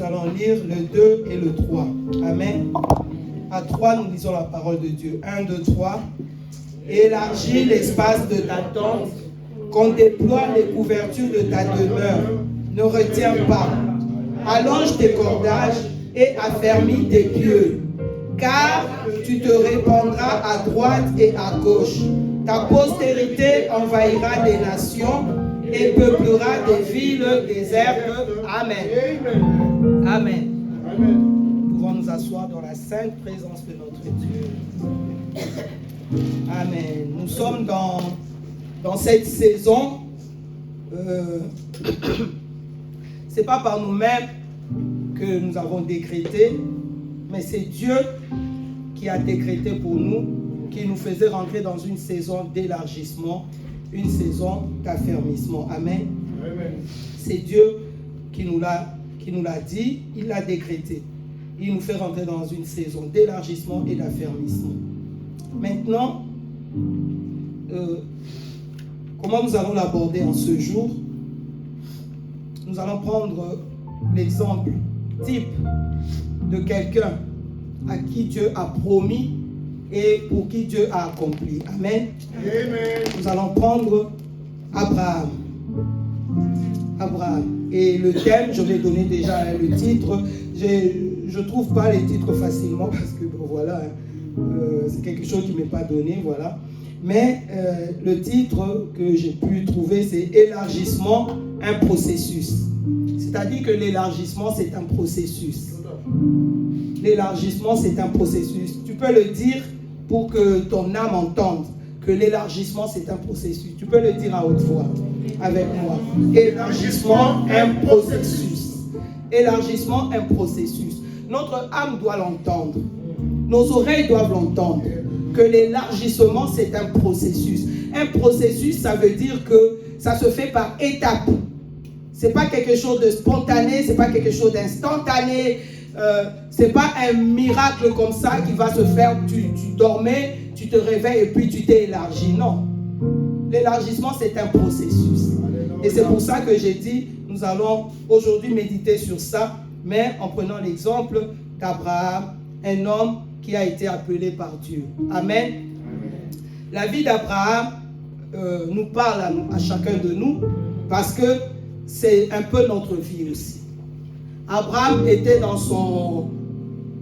nous allons lire le 2 et le 3. Amen. À 3, nous lisons la parole de Dieu. 1, 2, 3. Élargis l'espace de ta tente, qu'on déploie les couvertures de ta demeure. Ne retiens pas. Allonge tes cordages et affermis tes pieux, car tu te répandras à droite et à gauche. Ta postérité envahira des nations et peuplera des villes désertes. Amen. Amen. Nous pouvons nous asseoir dans la sainte présence de notre Dieu. Amen. Nous sommes dans cette saison. C'est pas par nous-mêmes que nous avons décrété, mais c'est Dieu qui a décrété pour nous, qui nous faisait rentrer dans une saison d'élargissement, une saison d'affermissement. Amen. Amen. C'est Dieu qui nous l'a dit, il l'a décrété. Il nous fait rentrer dans une saison d'élargissement et d'affermissement. Maintenant, comment nous allons l'aborder en ce jour? Nous allons prendre l'exemple type de quelqu'un à qui Dieu a promis et pour qui Dieu a accompli. Amen. Amen. Nous allons prendre Abraham. Et le thème, je vais donner déjà le titre. Je ne trouve pas les titres facilement parce que bon, voilà, c'est quelque chose qui ne m'est pas donné, voilà. Mais le titre que j'ai pu trouver, c'est élargissement, un processus. C'est-à-dire que l'élargissement, c'est un processus. L'élargissement, c'est un processus. Tu peux le dire pour que ton âme entende que l'élargissement, c'est un processus. Tu peux le dire à haute voix avec moi. Élargissement, un processus. Élargissement, un processus. Notre âme doit l'entendre. Nos oreilles doivent l'entendre. Que l'élargissement, c'est un processus. Un processus, ça veut dire que ça se fait par étapes. C'est pas quelque chose de spontané, c'est pas quelque chose d'instantané. C'est pas un miracle comme ça qui va se faire. Tu dormais, tu te réveilles et puis tu t'es élargi. Non. L'élargissement, c'est un processus. Et c'est pour ça que j'ai dit, nous allons aujourd'hui méditer sur ça, mais en prenant l'exemple d'Abraham, un homme qui a été appelé par Dieu. Amen. La vie d'Abraham nous parle à chacun de nous parce que c'est un peu notre vie aussi. Abraham était dans son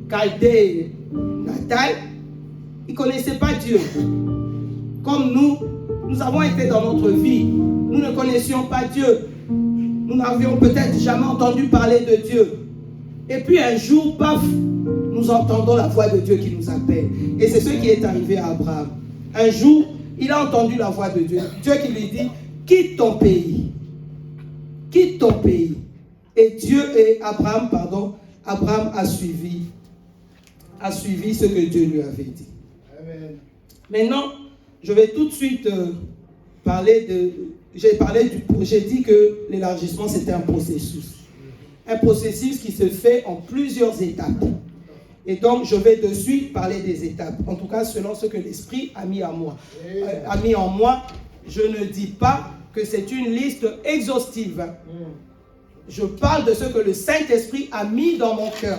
Chaldée natal. Il ne connaissait pas Dieu. Comme nous avons été dans notre vie. Nous ne connaissions pas Dieu. Nous n'avions peut-être jamais entendu parler de Dieu. Et puis un jour, paf, nous entendons la voix de Dieu qui nous appelle. Et c'est ce qui est arrivé à Abraham. Un jour, il a entendu la voix de Dieu. Dieu qui lui dit, quitte ton pays. Quitte ton pays. Et Abraham a suivi ce que Dieu lui avait dit. Amen. Maintenant, je vais tout de suite j'ai dit que l'élargissement c'était un processus. Un processus qui se fait en plusieurs étapes. Et donc, je vais de suite parler des étapes. En tout cas, selon ce que l'Esprit a mis en moi. Je ne dis pas que c'est une liste exhaustive. Je parle de ce que le Saint-Esprit a mis dans mon cœur.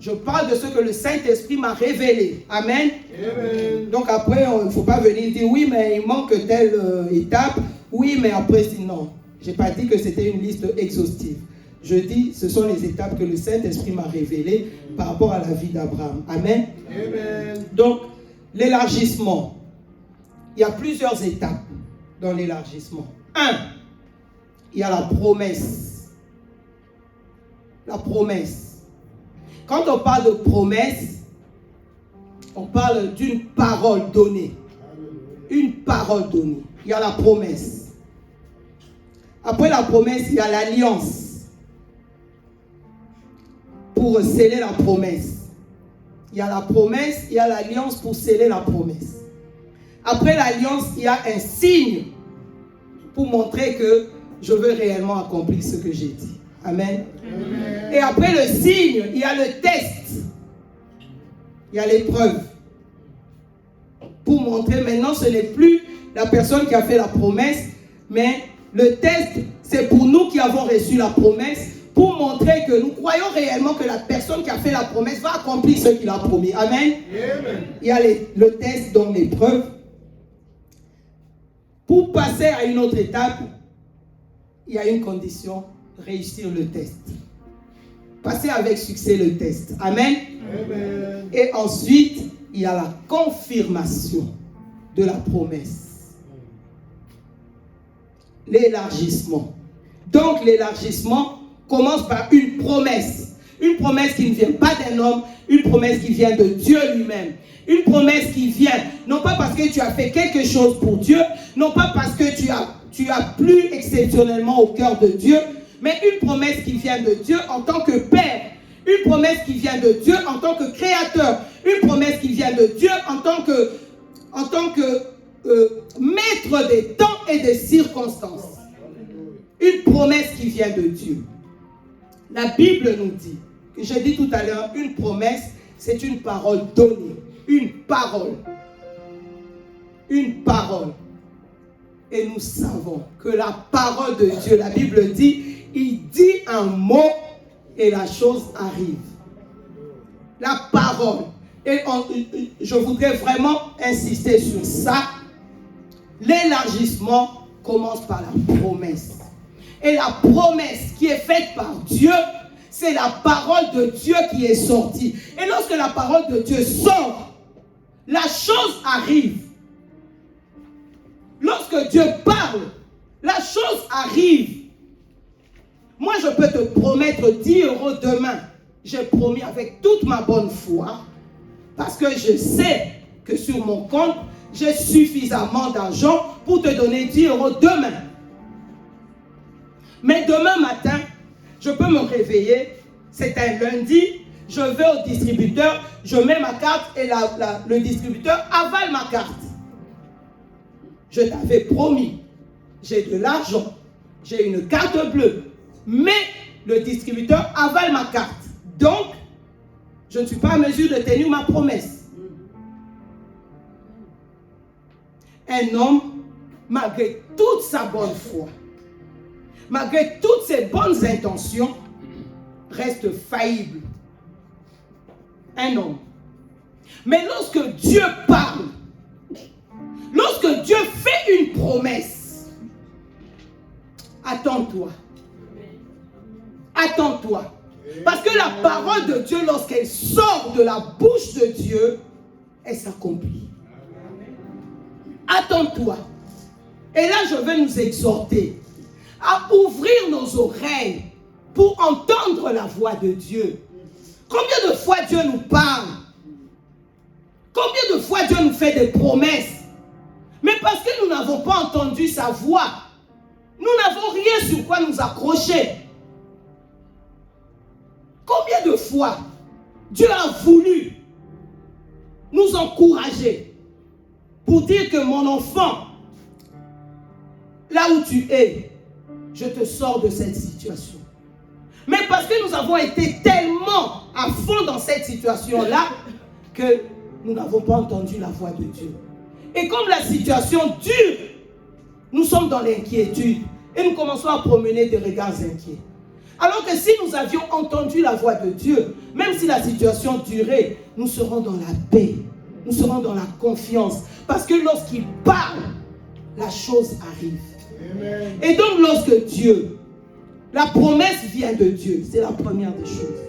Je parle de ce que le Saint-Esprit m'a révélé. Amen. Amen. Donc après, il ne faut pas venir dire, oui, mais il manque telle étape. Oui, mais après, non. Je n'ai pas dit que c'était une liste exhaustive. Je dis, ce sont les étapes que le Saint-Esprit m'a révélées par rapport à la vie d'Abraham. Amen. Amen. Donc, l'élargissement. Il y a plusieurs étapes dans l'élargissement. 1, il y a la promesse. La promesse. Quand on parle de promesse, on parle d'une parole donnée. Une parole donnée. Il y a la promesse. Après la promesse, il y a l'alliance. Pour sceller la promesse. Il y a la promesse, il y a l'alliance pour sceller la promesse. Après l'alliance, il y a un signe pour montrer que je veux réellement accomplir ce que j'ai dit. Amen. Amen. Et après le signe, il y a le test. Il y a l'épreuve. Pour montrer maintenant, ce n'est plus la personne qui a fait la promesse, mais le test, c'est pour nous qui avons reçu la promesse, pour montrer que nous croyons réellement que la personne qui a fait la promesse va accomplir ce qu'il a promis. Amen. Amen. Il y a le test, donc l'épreuve. Pour passer à une autre étape, il y a une condition, réussir le test. Passer avec succès le test. Amen. Amen. Et ensuite, il y a la confirmation de la promesse. L'élargissement. Donc l'élargissement commence par une promesse. Une promesse qui ne vient pas d'un homme, une promesse qui vient de Dieu lui-même. Une promesse qui vient, non pas parce que tu as fait quelque chose pour Dieu, non pas parce que tu as plu exceptionnellement au cœur de Dieu, mais une promesse qui vient de Dieu en tant que Père. Une promesse qui vient de Dieu en tant que Créateur. Une promesse qui vient de Dieu en tant que maître des temps et des circonstances. Une promesse qui vient de Dieu. La Bible nous dit, que j'ai dit tout à l'heure, une promesse, c'est une parole donnée. Une parole. Une parole. Et nous savons que la parole de Dieu, la Bible dit, il dit un mot et la chose arrive. La parole. Et je voudrais vraiment insister sur ça. L'élargissement commence par la promesse. Et la promesse qui est faite par Dieu, c'est la parole de Dieu qui est sortie. Et lorsque la parole de Dieu sort, la chose arrive. Lorsque Dieu parle, la chose arrive. Moi, je peux te promettre 10 € demain. J'ai promis avec toute ma bonne foi, parce que je sais que sur mon compte, j'ai suffisamment d'argent pour te donner 10 € demain. Mais demain matin, je peux me réveiller, c'est un lundi, je vais au distributeur, je mets ma carte et le distributeur avale ma carte. Je t'avais promis, j'ai de l'argent, j'ai une carte bleue, mais le distributeur avale ma carte. Donc, je ne suis pas en mesure de tenir ma promesse. Un homme, malgré toute sa bonne foi, malgré toutes ses bonnes intentions, reste faillible. Un homme. Mais lorsque Dieu parle, lorsque Dieu fait une promesse, attends-toi. Attends-toi. Parce que la parole de Dieu, lorsqu'elle sort de la bouche de Dieu, elle s'accomplit. Attends-toi. Et là, je vais nous exhorter à ouvrir nos oreilles pour entendre la voix de Dieu. Combien de fois Dieu nous parle? Combien de fois Dieu nous fait des promesses? Mais parce que nous n'avons pas entendu sa voix, nous n'avons rien sur quoi nous accrocher. Combien de fois Dieu a voulu nous encourager pour dire que mon enfant, là où tu es, je te sors de cette situation. Mais parce que nous avons été tellement à fond dans cette situation-là que nous n'avons pas entendu la voix de Dieu. Et comme la situation dure, nous sommes dans l'inquiétude et nous commençons à promener des regards inquiets. Alors que si nous avions entendu la voix de Dieu, même si la situation durait, nous serons dans la paix, nous serons dans la confiance. Parce que lorsqu'il parle, la chose arrive. Amen. Et donc lorsque Dieu, la promesse vient de Dieu, c'est la première des choses.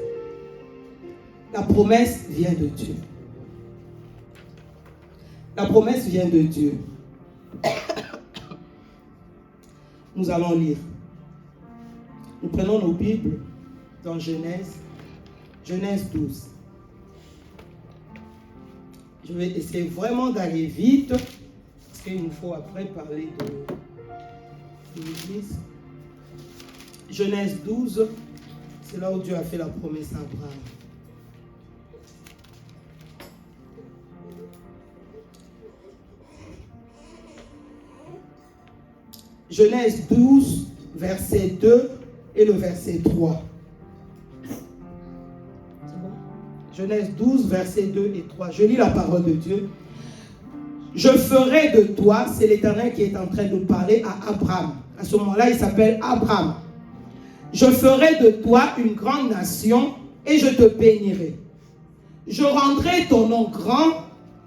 La promesse vient de Dieu. La promesse vient de Dieu. Nous allons lire. Nous prenons nos Bibles dans Genèse 12. Je vais essayer vraiment d'aller vite, parce qu'il nous faut après parler de l'Église. Genèse 12, c'est là où Dieu a fait la promesse à Abraham. Genèse 12, verset 2 et le verset 3. C'est bon? Genèse 12, verset 2 et 3. Je lis la parole de Dieu. Je ferai de toi, c'est l'Éternel qui est en train de parler à Abraham. À ce moment-là, il s'appelle Abraham. Je ferai de toi une grande nation et je te bénirai. Je rendrai ton nom grand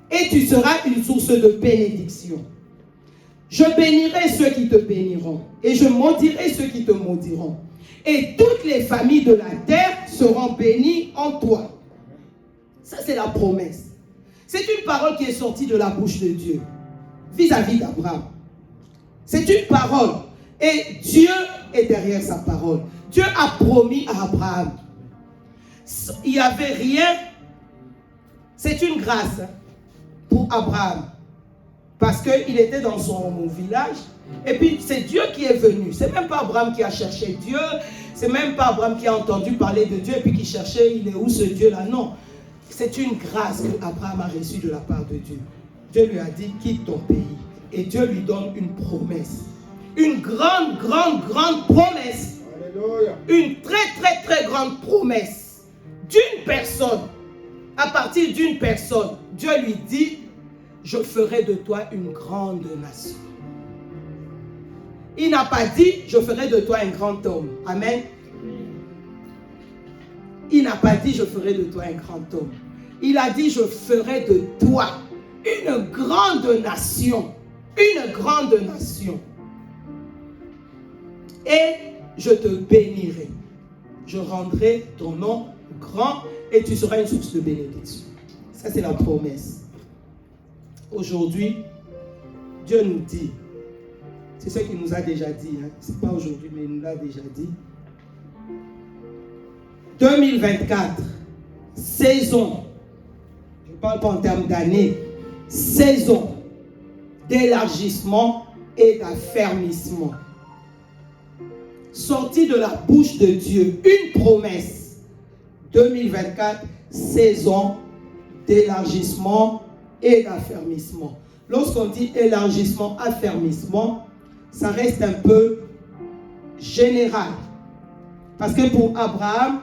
et tu seras une source de bénédiction. Je bénirai ceux qui te béniront et je maudirai ceux qui te maudiront. Et toutes les familles de la terre seront bénies en toi. Ça, c'est la promesse. C'est une parole qui est sortie de la bouche de Dieu vis-à-vis d'Abraham. C'est une parole. Et Dieu est derrière sa parole. Dieu a promis à Abraham. Il n'y avait rien. C'est une grâce pour Abraham. Parce qu'il était dans son village. Et puis c'est Dieu qui est venu. C'est même pas Abraham qui a cherché Dieu. C'est même pas Abraham qui a entendu parler de Dieu et puis qui cherchait, il est où ce Dieu-là? Non. C'est une grâce que Abraham a reçue de la part de Dieu. Dieu lui a dit, quitte ton pays. Et Dieu lui donne une promesse. Une grande promesse. Alléluia. Une très grande promesse. D'une personne. À partir d'une personne, Dieu lui dit, je ferai de toi une grande nation. Il n'a pas dit, je ferai de toi un grand homme. Amen. Il n'a pas dit, je ferai de toi un grand homme. Il a dit, je ferai de toi une grande nation. Une grande nation. Et je te bénirai. Je rendrai ton nom grand et tu seras une source de bénédiction. Ça, c'est la promesse. Aujourd'hui, Dieu nous dit, c'est ce qu'il nous a déjà dit, hein. Ce n'est pas aujourd'hui, mais il nous l'a déjà dit. 2024, saison, je ne parle pas en termes d'années, saison d'élargissement et d'affermissement. Sortie de la bouche de Dieu, une promesse. 2024, saison d'élargissement et d'affermissement. Lorsqu'on dit élargissement, affermissement, ça reste un peu général. Parce que pour Abraham,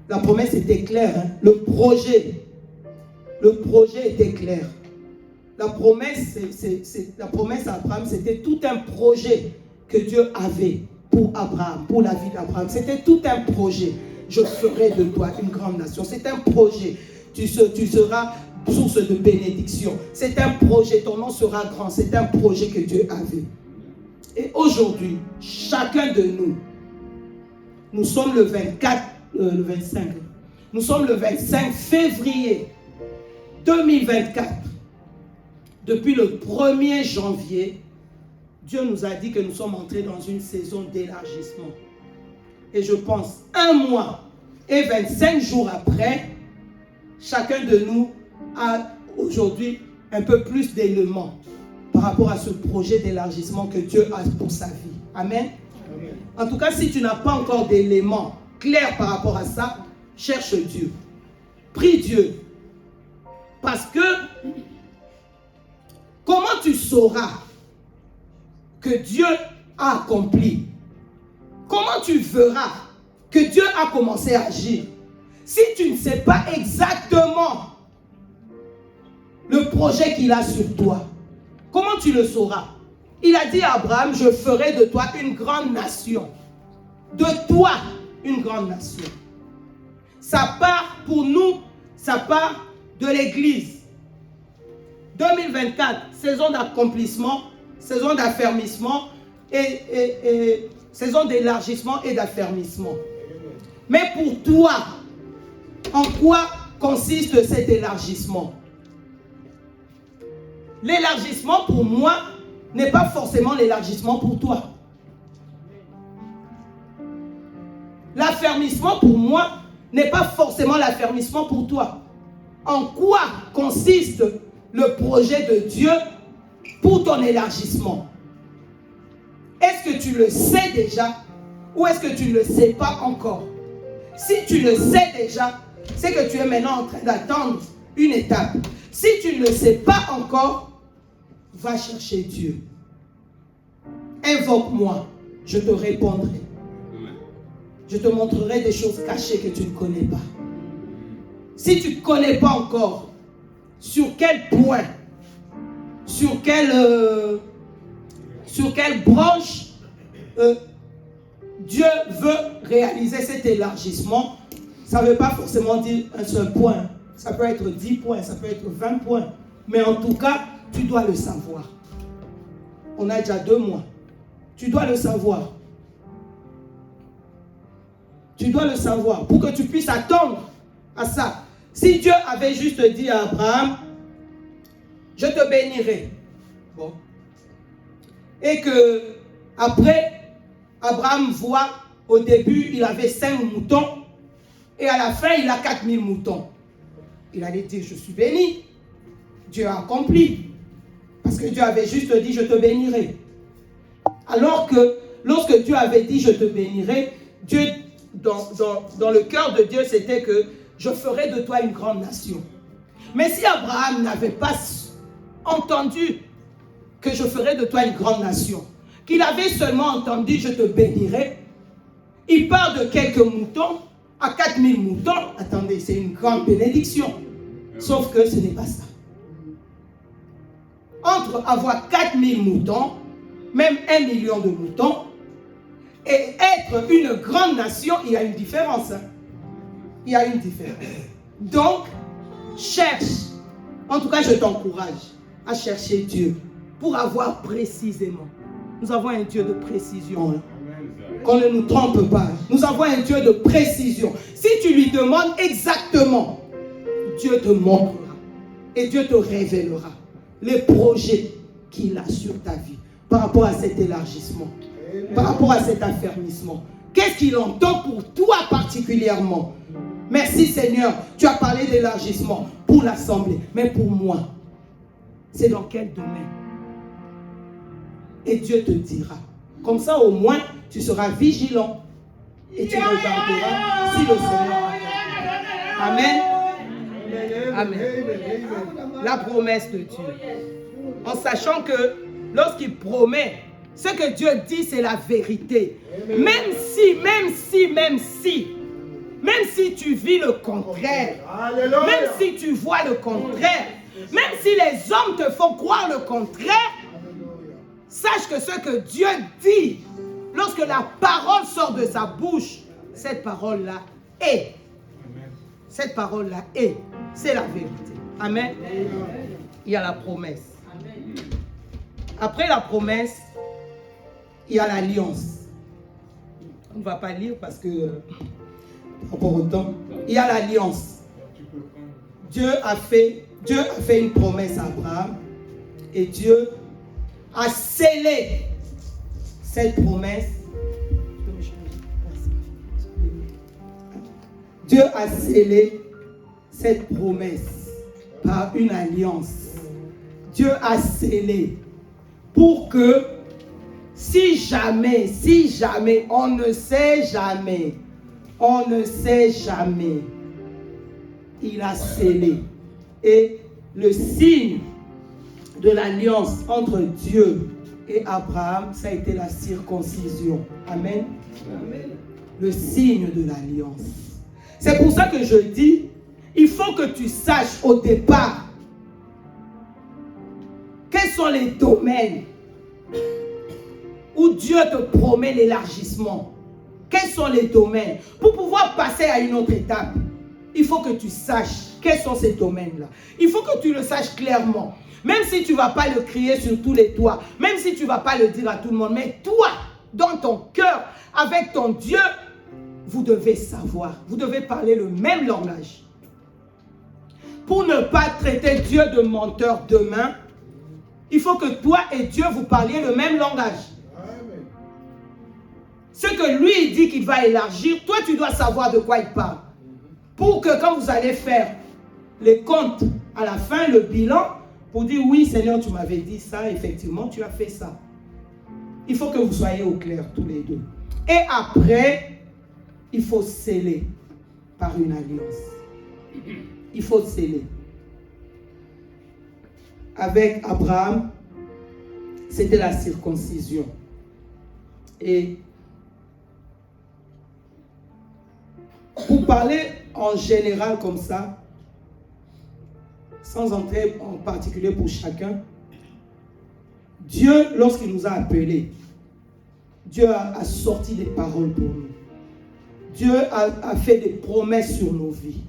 la promesse était claire. Hein? Le projet était clair. La promesse à Abraham, c'était tout un projet que Dieu avait pour Abraham, pour la vie d'Abraham. C'était tout un projet. Je ferai de toi une grande nation. C'est un projet. Tu seras source de bénédiction. C'est un projet. Ton nom sera grand. C'est un projet que Dieu avait. Et aujourd'hui, chacun de nous, nous sommes le 25. Nous sommes le 25 février 2024. Depuis le 1er janvier, Dieu nous a dit que nous sommes entrés dans une saison d'élargissement. Et je pense, 1 mois et 25 jours après, chacun de nous a aujourd'hui un peu plus d'éléments par rapport à ce projet d'élargissement que Dieu a pour sa vie. Amen. Amen. En tout cas, si tu n'as pas encore d'éléments clairs par rapport à ça, cherche Dieu. Prie Dieu. Parce que comment tu sauras que Dieu a accompli? Comment tu verras que Dieu a commencé à agir si tu ne sais pas exactement le projet qu'il a sur toi? Comment tu le sauras? Il a dit à Abraham, je ferai de toi une grande nation. De toi, une grande nation. Ça part pour nous, ça part de l'Église. 2024, saison d'accomplissement, saison d'affermissement et saison d'élargissement et d'affermissement. Mais pour toi, en quoi consiste cet élargissement? L'élargissement pour moi n'est pas forcément l'élargissement pour toi. L'affermissement pour moi n'est pas forcément l'affermissement pour toi. En quoi consiste le projet de Dieu pour ton élargissement? Est-ce que tu le sais déjà ou est-ce que tu ne le sais pas encore? Si tu le sais déjà, c'est que tu es maintenant en train d'attendre une étape. Si tu ne le sais pas encore, va chercher Dieu. Invoque-moi, je te répondrai. Je te montrerai des choses cachées que tu ne connais pas. Si tu ne connais pas encore, sur quel point, sur quelle branche Dieu veut réaliser cet élargissement, ça ne veut pas forcément dire un seul point. Ça peut être 10 points, ça peut être 20 points. Mais en tout cas, tu dois le savoir. On a déjà 2 mois. Tu dois le savoir. Tu dois le savoir pour que tu puisses attendre à ça. Si Dieu avait juste dit à Abraham, je te bénirai. Bon. Et que après, Abraham voit, au début, il avait 5 moutons. Et à la fin, il a 4000 moutons. Il allait dire, je suis béni. Dieu a accompli. Parce que Dieu avait juste dit, je te bénirai. Alors que, lorsque Dieu avait dit, je te bénirai, Dieu, dans le cœur de Dieu, c'était que je ferai de toi une grande nation. Mais si Abraham n'avait pas entendu que je ferai de toi une grande nation, qu'il avait seulement entendu, je te bénirai, il part de quelques moutons à 4000 moutons. Attendez, c'est une grande bénédiction. Sauf que ce n'est pas ça. Entre avoir 4000 moutons, même 1 million de moutons, et être une grande nation, il y a une différence. Il y a une différence. Donc, cherche. En tout cas, je t'encourage à chercher Dieu pour avoir précisément. Nous avons un Dieu de précision. Qu'on ne nous trompe pas. Nous avons un Dieu de précision. Si tu lui demandes exactement, Dieu te montrera. Et Dieu te révélera les projets qu'il a sur ta vie. Par rapport à cet élargissement. Par rapport à cet affermissement. Qu'est-ce qu'il entend pour toi particulièrement? Merci Seigneur. Tu as parlé d'élargissement pour l'assemblée. Mais pour moi, c'est dans quel domaine? Et Dieu te dira. Comme ça, au moins, tu seras vigilant. Et tu regarderas si le Seigneur a. Amen. Amen. La promesse de Dieu. En sachant que lorsqu'il promet, ce que Dieu dit, c'est la vérité. Même si tu vis le contraire, même si tu vois le contraire, même si les hommes te font croire le contraire, sache que ce que Dieu dit, lorsque la parole sort de sa bouche, cette parole-là est. Cette parole-là est. C'est la vérité. Amen. Il y a la promesse. Après la promesse, il y a l'alliance. On ne va pas lire parce que par rapport au temps. Il y a l'alliance. Dieu a fait une promesse à Abraham et Dieu a scellé cette promesse. Dieu a scellé cette promesse par une alliance. Dieu a scellé pour que si jamais, on ne sait jamais, il a scellé. Et le signe de l'alliance entre Dieu et Abraham, ça a été la circoncision. Amen. Amen. Le signe de l'alliance. C'est pour ça que je dis, il faut que tu saches au départ quels sont les domaines où Dieu te promet l'élargissement. Quels sont les domaines? Pour pouvoir passer à une autre étape, il faut que tu saches quels sont ces domaines-là. Il faut que tu le saches clairement. Même si tu ne vas pas le crier sur tous les toits, même si tu ne vas pas le dire à tout le monde, mais toi, dans ton cœur, avec ton Dieu, vous devez savoir, vous devez parler le même langage. Pour ne pas traiter Dieu de menteur demain, il faut que toi et Dieu vous parliez le même langage. Ce que lui dit qu'il va élargir, toi tu dois savoir de quoi il parle. Pour que quand vous allez faire les comptes à la fin, le bilan, pour dire oui Seigneur tu m'avais dit ça, effectivement tu as fait ça. Il faut que vous soyez au clair tous les deux. Et après, il faut sceller par une alliance. Il faut sceller. Avec Abraham, c'était la circoncision. Et pour parler en général comme ça, sans entrer en particulier pour chacun, Dieu, lorsqu'il nous a appelés, Dieu a sorti des paroles pour nous. Dieu a fait des promesses sur nos vies.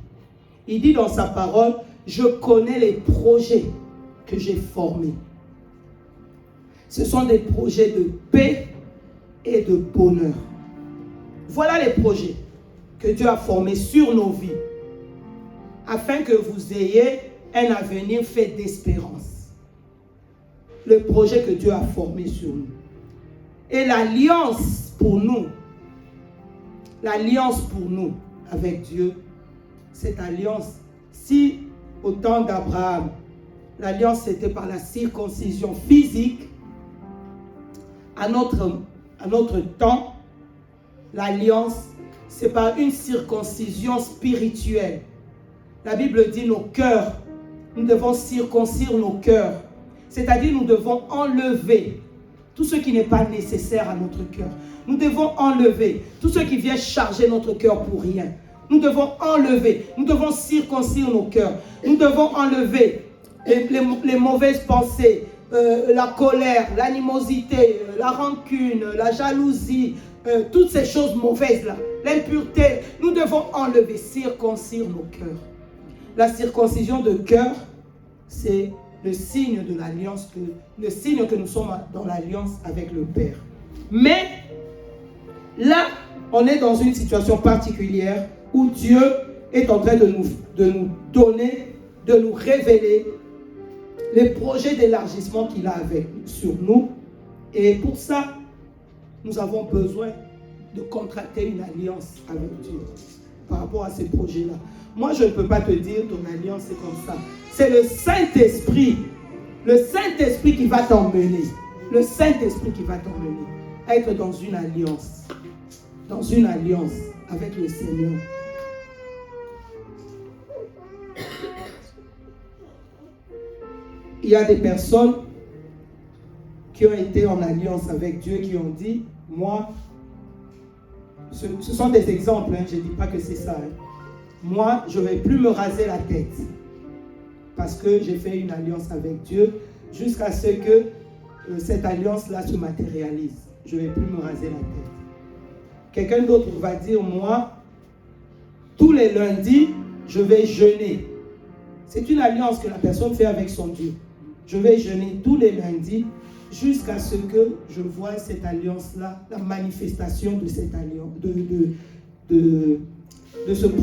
Il dit dans sa parole, je connais les projets que j'ai formés. Ce sont des projets de paix et de bonheur. Voilà les projets que Dieu a formés sur nos vies, afin que vous ayez un avenir fait d'espérance. Le projet que Dieu a formé sur nous. Et l'alliance pour nous avec Dieu, cette alliance, si au temps d'Abraham, l'alliance c'était par la circoncision physique, à notre temps, l'alliance c'est par une circoncision spirituelle. La Bible dit nos cœurs, nous devons circoncire nos cœurs, c'est-à-dire nous devons enlever tout ce qui n'est pas nécessaire à notre cœur. Nous devons enlever tout ce qui vient charger notre cœur pour rien. Nous devons enlever, nous devons circoncire nos cœurs. Nous devons enlever les mauvaises pensées, la colère, l'animosité, la rancune, la jalousie, toutes ces choses mauvaises-là, l'impureté. Nous devons enlever, circoncire nos cœurs. La circoncision de cœur, c'est le signe de l'alliance, le signe que nous sommes dans l'alliance avec le Père. Mais là, on est dans une situation particulière où Dieu est en train de nous donner, de nous révéler les projets d'élargissement qu'il a sur nous. Et pour ça, nous avons besoin de contracter une alliance avec Dieu par rapport à ces projets-là. Moi, je ne peux pas te dire ton alliance c'est comme ça. C'est le Saint-Esprit qui va t'emmener. Le Saint-Esprit qui va t'emmener à être dans une alliance avec le Seigneur. Il y a des personnes qui ont été en alliance avec Dieu, qui ont dit, moi, ce sont des exemples, je ne dis pas que c'est ça. Moi, je ne vais plus me raser la tête parce que j'ai fait une alliance avec Dieu jusqu'à ce que cette alliance-là se matérialise. Je ne vais plus me raser la tête. Quelqu'un d'autre va dire, moi, tous les lundis, je vais jeûner. C'est une alliance que la personne fait avec son Dieu. Je vais jeûner tous les lundis jusqu'à ce que je voie cette alliance-là, la manifestation de cette alliance, de cette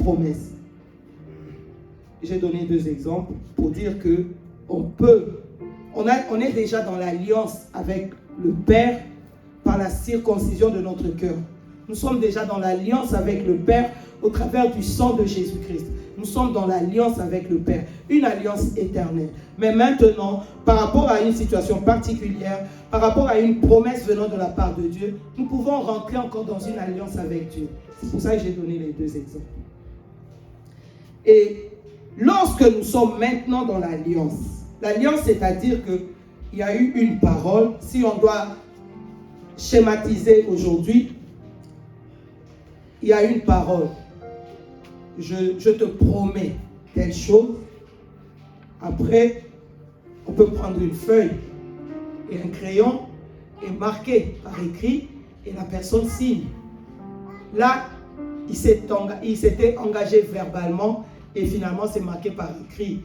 promesse. J'ai donné 2 exemples pour dire que on est déjà dans l'alliance avec le Père par la circoncision de notre cœur. Nous sommes déjà dans l'alliance avec le Père au travers du sang de Jésus-Christ. Nous sommes dans l'alliance avec le Père, une alliance éternelle. Mais maintenant, par rapport à une situation particulière, par rapport à une promesse venant de la part de Dieu, nous pouvons rentrer encore dans une alliance avec Dieu. C'est pour ça que j'ai donné les 2 exemples. Et lorsque nous sommes maintenant dans l'alliance, c'est-à-dire qu'il y a eu une parole, si on doit schématiser aujourd'hui, il y a une parole. Je te promets telle chose. Après, on peut prendre une feuille et un crayon et marquer par écrit et la personne signe. Là, il s'était engagé verbalement et finalement c'est marqué par écrit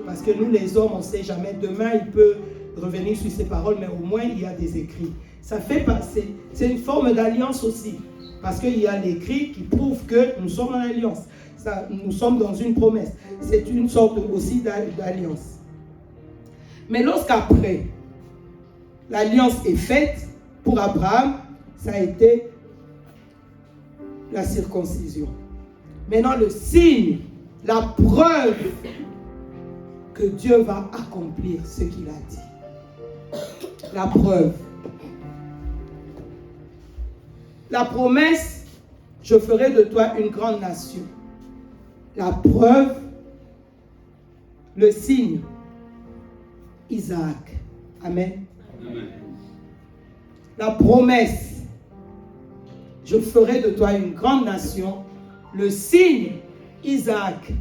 parce que nous les hommes on ne sait jamais, demain il peut revenir sur ses paroles, mais au moins il y a des écrits. Ça fait passer, c'est une forme d'alliance aussi. Parce qu'il y a l'écrit qui prouve que nous sommes en alliance. Nous sommes dans une promesse. C'est une sorte aussi d'alliance. Mais lorsqu'après, l'alliance est faite, pour Abraham, ça a été la circoncision. Maintenant, le signe, la preuve que Dieu va accomplir ce qu'il a dit. La preuve. La promesse, je ferai de toi une grande nation. La preuve, le signe, Isaac. Amen. Amen. La promesse, je ferai de toi une grande nation. Le signe, Isaac.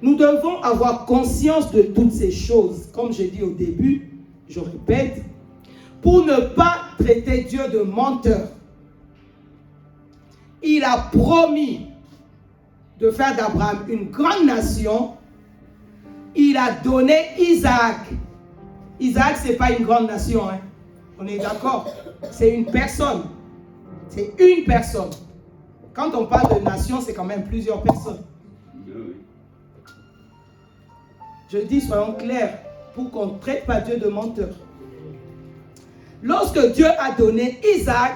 Nous devons avoir conscience de toutes ces choses. Comme j'ai dit au début, Je répète, pour ne pas traiter Dieu de menteur, il a promis de faire d'Abraham une grande nation. Il a donné Isaac. Isaac, ce n'est pas une grande nation, hein. On est d'accord? C'est une personne. C'est une personne. Quand on parle de nation, c'est quand même plusieurs personnes. Je dis, soyons clairs, pour qu'on ne traite pas Dieu de menteur. Lorsque Dieu a donné Isaac,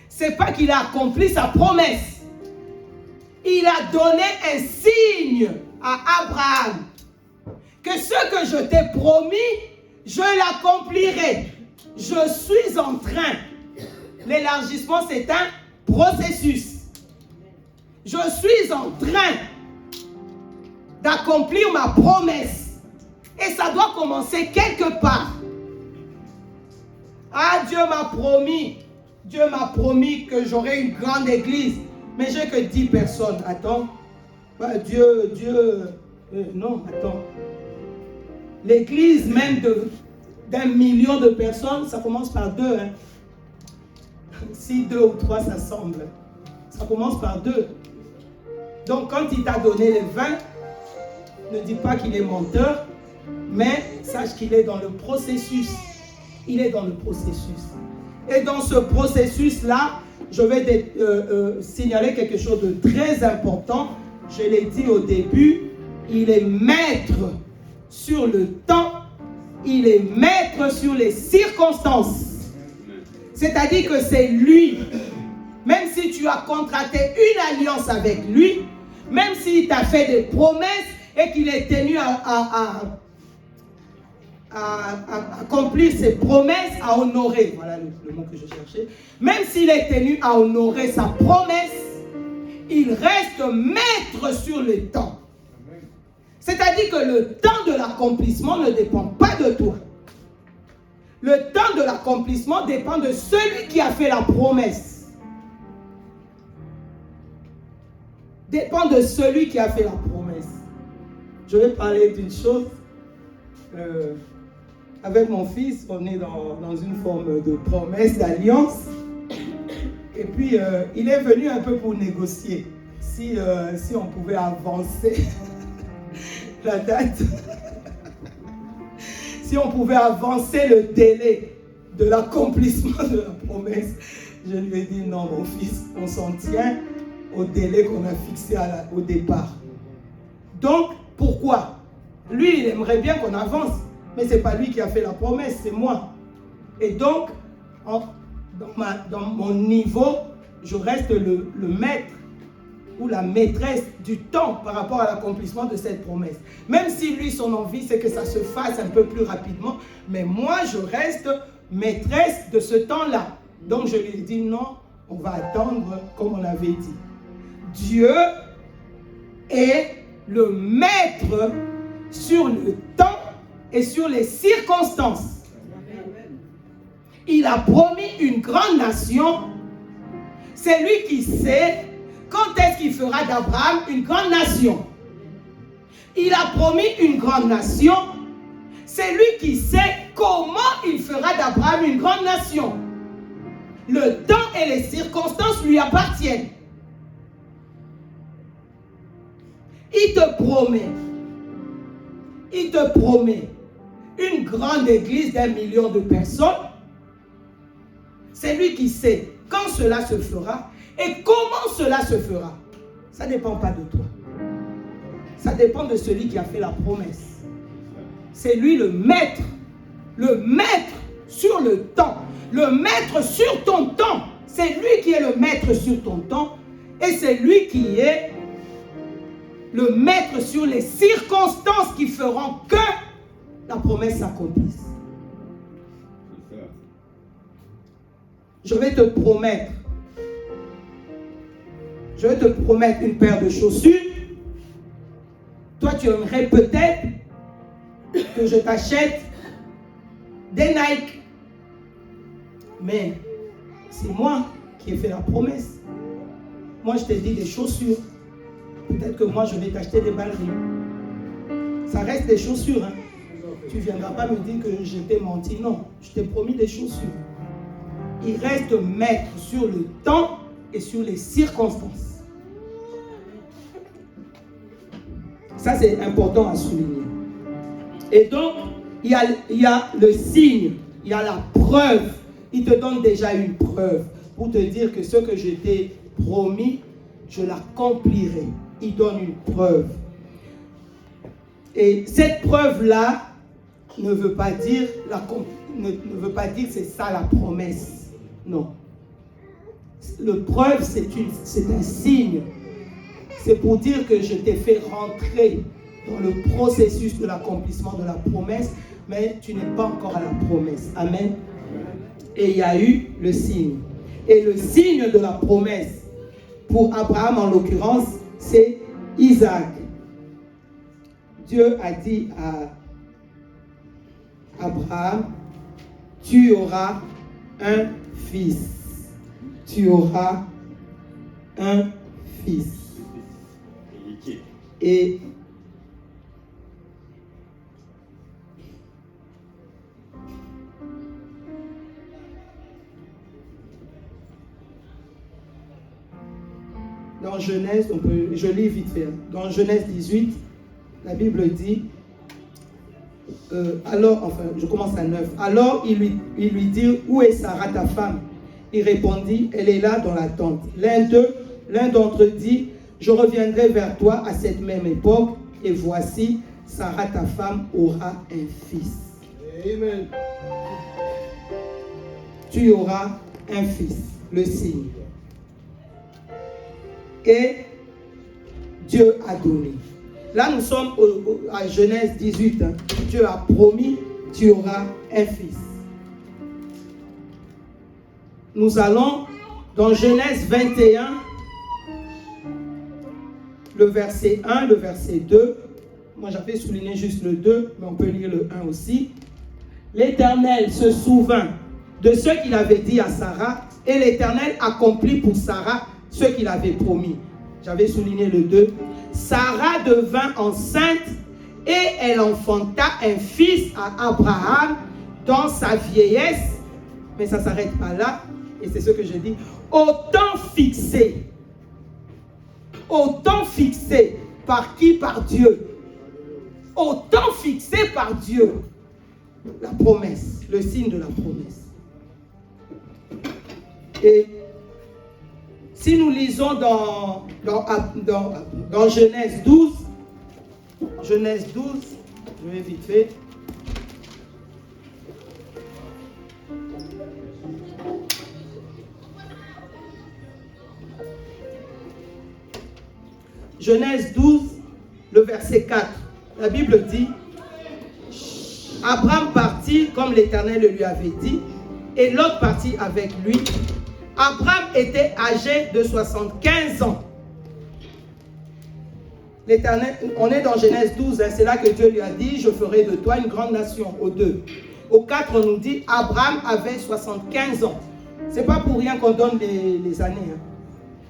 ce n'est pas qu'il a accompli sa promesse. Il a donné un signe à Abraham. Que ce que je t'ai promis, je l'accomplirai. Je suis en train. L'élargissement, c'est un processus. Je suis en train d'accomplir ma promesse. Et ça doit commencer quelque part. Ah, Dieu m'a promis que j'aurai une grande église. Mais j'ai que 10 personnes. Attends. Bah, non, attends. L'église même d'un million de personnes, ça commence par 2. Hein. Si 2 ou 3 s'assemblent, ça commence par 2. Donc quand il t'a donné les 20, ne dis pas qu'il est menteur, mais sache qu'il est dans le processus. Il est dans le processus. Et dans ce processus-là, je vais signaler quelque chose de très important. Je l'ai dit au début, il est maître sur le temps, il est maître sur les circonstances. C'est-à-dire que c'est lui. Même si tu as contracté une alliance avec lui, même s'il t'a fait des promesses et qu'il est tenu à accomplir ses promesses, à honorer, voilà le mot que je cherchais, même s'il est tenu à honorer sa promesse, il reste maître sur le temps. C'est-à-dire que le temps de l'accomplissement ne dépend pas de toi. Le temps de l'accomplissement dépend de celui qui a fait la promesse. Dépend de celui qui a fait la promesse. Je vais parler d'une chose. Avec mon fils, on est dans une forme de promesse, d'alliance. Et puis, il est venu un peu pour négocier. Si on pouvait avancer la date, si on pouvait avancer le délai de l'accomplissement de la promesse, je lui ai dit non, mon fils, on s'en tient au délai qu'on a fixé au départ. Donc, pourquoi? Lui, il aimerait bien qu'on avance, mais ce n'est pas lui qui a fait la promesse, c'est moi. Et donc, dans mon niveau, je reste le maître ou la maîtresse du temps par rapport à l'accomplissement de cette promesse. Même si lui, son envie, c'est que ça se fasse un peu plus rapidement, mais moi, je reste maîtresse de ce temps-là. Donc, je lui ai dit non, on va attendre comme on avait dit. Dieu est le maître sur le temps et sur les circonstances. Il a promis une grande nation. C'est lui qui sait quand est-ce qu'il fera d'Abraham une grande nation. Il a promis une grande nation. C'est lui qui sait comment il fera d'Abraham une grande nation. Le temps et les circonstances lui appartiennent. Il te promet une grande église d'1 million de personnes. C'est lui qui sait quand cela se fera et comment cela se fera. Ça ne dépend pas de toi. Ça dépend de celui qui a fait la promesse. C'est lui le maître sur le temps, le maître sur ton temps. C'est lui qui est le maître sur ton temps et c'est lui qui est le maître sur les circonstances qui feront que la promesse s'accomplisse. Je vais te promettre une paire de chaussures. Toi, tu aimerais peut-être que je t'achète des Nike. Mais c'est moi qui ai fait la promesse. Moi, je t'ai dit des chaussures. Peut-être que moi, je vais t'acheter des ballerines. Ça reste des chaussures. Hein. tu ne viendras pas me dire que je t'ai menti. Non, je t'ai promis des chaussures. Il reste maître sur le temps et sur les circonstances. Ça, c'est important à souligner. Et donc, il y a le signe, il y a la preuve. Il te donne déjà une preuve pour te dire que ce que je t'ai promis, je l'accomplirai. Il donne une preuve. Et cette preuve-là ne veut pas dire que c'est ça la promesse. Non. Le preuve, c'est un signe. C'est pour dire que je t'ai fait rentrer dans le processus de l'accomplissement de la promesse, mais tu n'es pas encore à la promesse. Amen. Et il y a eu le signe. Et le signe de la promesse, pour Abraham en l'occurrence, c'est Isaac. Dieu a dit à Abraham, tu auras un fils. Tu auras un fils. Et dans Genèse, je lis vite fait. Dans Genèse 18, la Bible dit, je commence à 9. Alors il lui dit, où est Sarah ta femme? Il répondit, elle est là dans la tente. L'un d'entre eux dit, je reviendrai vers toi à cette même époque, et voici, Sarah ta femme aura un fils. Amen. Tu auras un fils, le signe. Et Dieu a donné. Là, nous sommes à Genèse 18. Dieu a promis, tu auras un fils. Nous allons dans Genèse 21, le verset 1, le verset 2. Moi, j'avais souligné juste le 2, mais on peut lire le 1 aussi. L'Éternel se souvint de ce qu'il avait dit à Sarah, et l'Éternel accomplit pour Sarah ce qu'il avait promis. J'avais souligné le 2. Sarah devint enceinte et elle enfanta un fils à Abraham dans sa vieillesse. Mais ça ne s'arrête pas là. Et c'est ce que je dis. Au temps fixé. Par qui? Par Dieu. Au temps fixé par Dieu. La promesse. Le signe de la promesse. Et si nous lisons dans Genèse 12, je vais vite fait. Genèse 12, le verset 4, la Bible dit, Abraham partit comme l'Éternel le lui avait dit, et Lot partit avec lui. Abraham était âgé de 75 ans. L'Éternel, on est dans Genèse 12, c'est là que Dieu lui a dit, je ferai de toi une grande nation, au 2. Au 4, on nous dit, Abraham avait 75 ans. Ce n'est pas pour rien qu'on donne les années.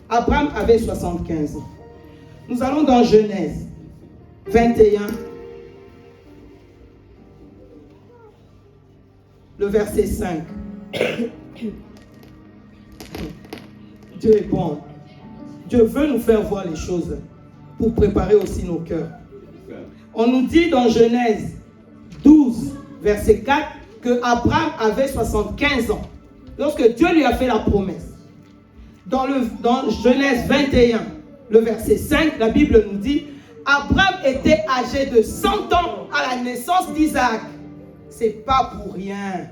Abraham avait 75 ans. Nous allons dans Genèse 21, le verset 5. Dieu est bon. Dieu veut nous faire voir les choses pour préparer aussi nos cœurs. On nous dit dans Genèse 12, verset 4, que Abraham avait 75 ans lorsque Dieu lui a fait la promesse. Dans Genèse 21, le verset 5, la Bible nous dit, Abraham était âgé de 100 ans à la naissance d'Isaac. C'est pas pour rien.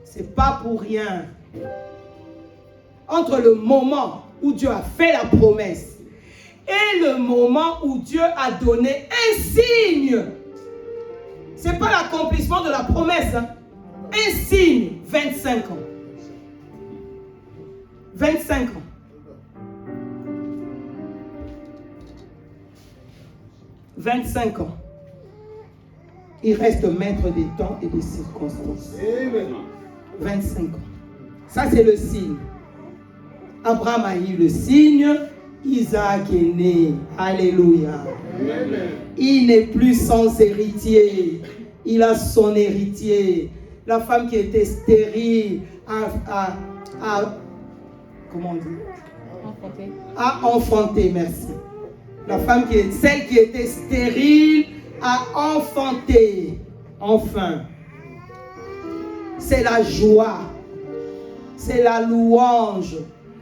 C'est pas pour rien. Entre le moment où Dieu a fait la promesse et le moment où Dieu a donné un signe, c'est pas l'accomplissement de la promesse, hein. Un signe, 25 ans. 25 ans. 25 ans. Il reste maître des temps et des circonstances. 25 ans. Ça, c'est le signe. Abraham a eu le signe. Isaac est né. Alléluia. Il n'est plus sans héritier. il a son héritier. La femme qui était stérile comment on dit? A enfanté, merci. La femme celle qui était stérile a enfanté. Enfin, c'est la joie, c'est la louange,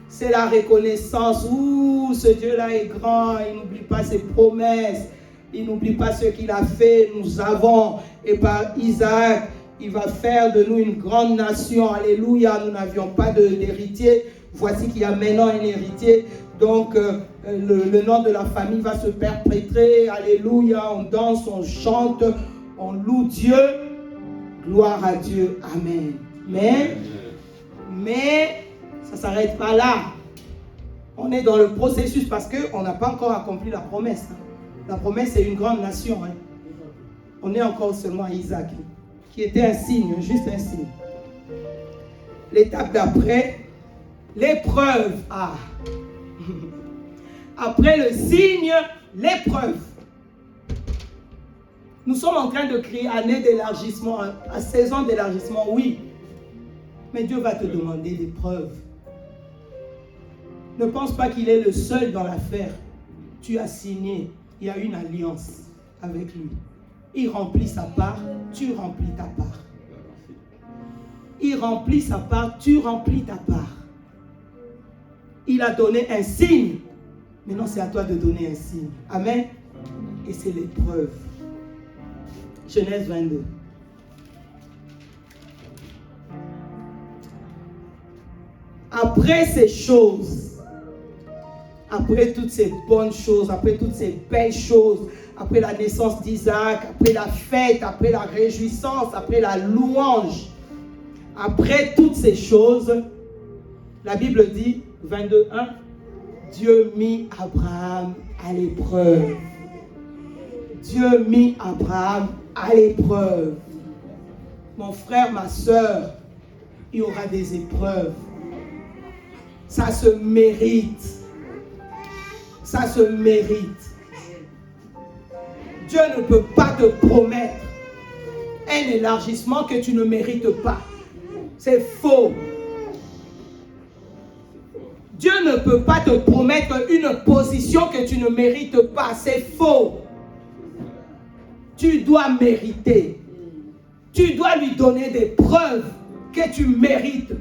c'est la reconnaissance. Ouh, ce Dieu-là est grand, il n'oublie pas ses promesses, il n'oublie pas ce qu'il a fait. Nous avons, et par Isaac, il va faire de nous une grande nation. Alléluia, nous n'avions pas d'héritier. Voici qu'il y a maintenant un héritier. Donc, le nom de la famille va se perpétrer. Alléluia, on danse, on chante, on loue Dieu. Gloire à Dieu. Amen. Mais ça ne s'arrête pas là. On est dans le processus parce qu'on n'a pas encore accompli la promesse. La promesse, c'est une grande nation. On est encore seulement à Isaac, qui était un signe, juste un signe. L'étape d'après, l'épreuve. Après le signe, l'épreuve. Nous sommes en train de crier année d'élargissement, à saison d'élargissement, oui. Mais Dieu va te demander l'épreuve. Ne pense pas qu'il est le seul dans l'affaire. Tu as signé, il y a une alliance avec lui. Il remplit sa part, tu remplis ta part. Il remplit sa part, tu remplis ta part. Il a donné un signe. Maintenant, c'est à toi de donner un signe. Amen. Et c'est l'épreuve. Genèse 22. Après ces choses, après toutes ces bonnes choses, après toutes ces belles choses, après la naissance d'Isaac, après la fête, après la réjouissance, après la louange, après toutes ces choses, la Bible dit, 22:1, Dieu mit Abraham à l'épreuve. Dieu mit Abraham à l'épreuve. Mon frère, ma soeur, il y aura des épreuves. Ça se mérite. Ça se mérite. Dieu ne peut pas te promettre un élargissement que tu ne mérites pas. C'est faux. Dieu ne peut pas te promettre une position que tu ne mérites pas. C'est faux. Tu dois mériter. Tu dois lui donner des preuves que tu mérites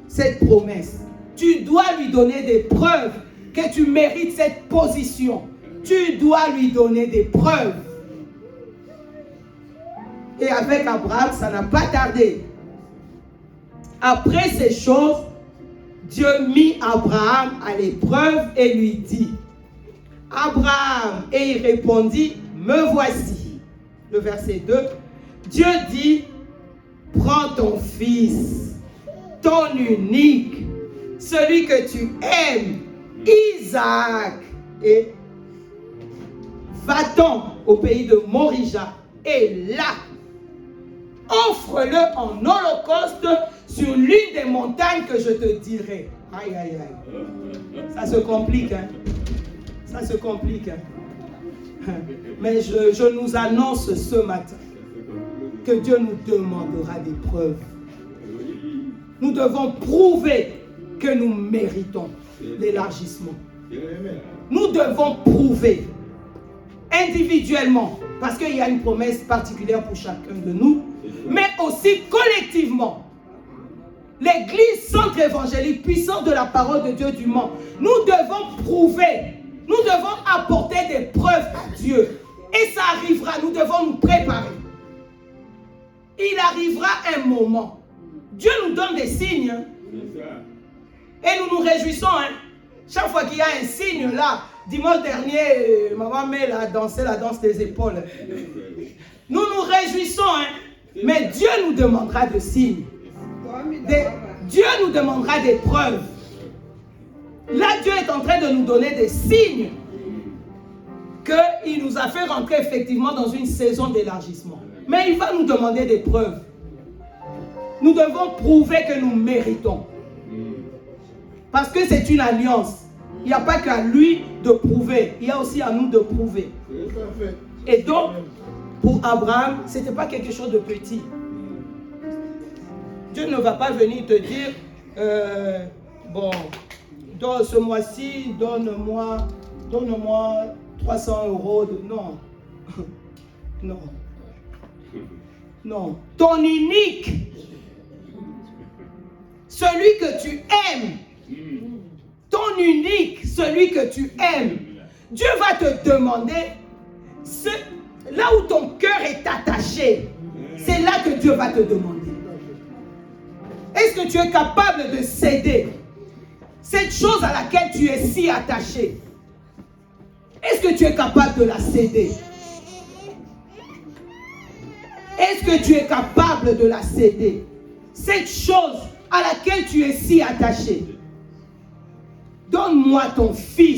cette promesse. Tu dois lui donner des preuves que tu mérites cette position. Tu dois lui donner des preuves. Et avec Abraham, ça n'a pas tardé. Après ces choses, Dieu mit Abraham à l'épreuve et lui dit, Abraham, et il répondit, me voici. Le verset 2, Dieu dit, prends ton fils, ton unique, celui que tu aimes, Isaac, et va-t'en au pays de Morija, et là, offre-le en holocauste sur l'une des montagnes que je te dirai. Aïe, aïe, aïe. Ça se complique, hein. Ça se complique, hein. Mais je nous annonce ce matin que Dieu nous demandera des preuves. Nous devons prouver que nous méritons l'élargissement. Nous devons prouver individuellement, parce qu'il y a une promesse particulière pour chacun de nous, mais aussi collectivement. L'église centre évangélique puissante de la parole de Dieu du Mans, nous devons prouver, nous devons apporter des preuves à Dieu. Et ça arrivera, nous devons nous préparer. Il arrivera un moment. Dieu nous donne des signes. Et nous nous réjouissons. Chaque fois qu'il y a un signe là, dimanche dernier, maman Mel a dansé la danse des épaules. Nous nous réjouissons. Mais Dieu nous demandera de signes. Dieu nous demandera des preuves. Là, Dieu est en train de nous donner des signes qu'il nous a fait rentrer effectivement dans une saison d'élargissement. Mais il va nous demander des preuves. Nous devons prouver que nous méritons. Parce que c'est une alliance. Il n'y a pas qu'à lui de prouver. Il y a aussi à nous de prouver. Et donc, Pour Abraham, ce n'était pas quelque chose de petit. Dieu ne va pas venir te dire, bon, dans ce mois-ci, donne-moi 300 euros. Non. Non. Non. Ton unique, celui que tu aimes, ton unique, celui que tu aimes, Dieu va te demander, là où ton cœur est attaché, c'est là que Dieu va te demander. Est-ce que tu es capable de céder cette chose à laquelle tu es si attaché? Est-ce que tu es capable de la céder? Est-ce que tu es capable de la céder? Cette chose à laquelle tu es si attaché. Donne-moi ton fils.